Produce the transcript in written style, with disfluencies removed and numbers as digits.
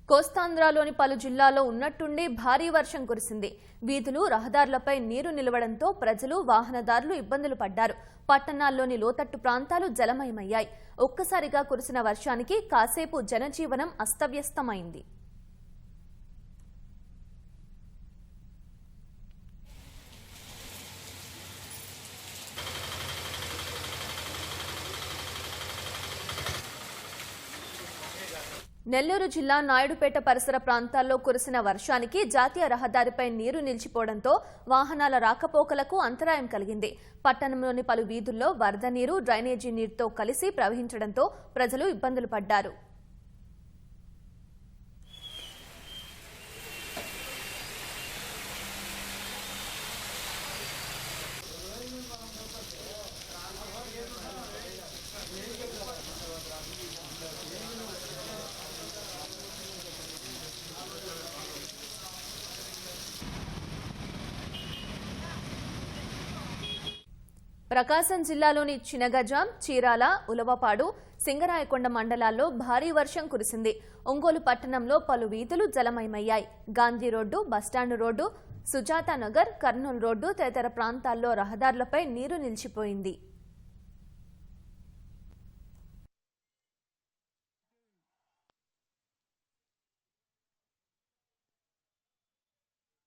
కోస్తాంధ్రలోని పలు జిల్లాల్లో ఉన్నట్టుండి భారీ వర్షం కురిసింది. వీధులు, రహదారులపై నీరు నిలవడంతో ప్రజలు, వాహనదారులు ఇబ్బందులు పడ్డారు. పట్టణాల్లోని లోతట్టు ప్రాంతాలు జలమయమయ్యాయి. ఒక్కసారిగా కురిసిన వర్షానికి కాసేపు జనజీవనం అస్తవ్యస్తమైంది. నెల్లూరు జిల్లా నాయుడుపేట పరిసర ప్రాంతాల్లో కురిసిన వర్షానికి జాతీయ రహదారిపై నీరు నిలిచిపోవడంతో వాహనాల రాకపోకలకు అంతరాయం కలిగింది. పట్టణంలోని పలు వీధుల్లో వరద నీరు, డ్రైనేజీ నీరుతో కలిసి ప్రవహించడంతో ప్రజలు ఇబ్బందులు పడ్డారు. ప్రకాశం జిల్లాలోని చినగజాం, చీరాల, ఉలవపాడు, సింగరాయకొండ మండలాల్లో భారీ వర్షం కురిసింది. ఒంగోలు పట్టణంలో పలు వీధులు జలమయమయ్యాయి. Gandhi road, bus stand road, Sujatanagar, Kurnool road తదితర ప్రాంతాల్లో రహదారులపై నీరు నిలిచిపోయింది.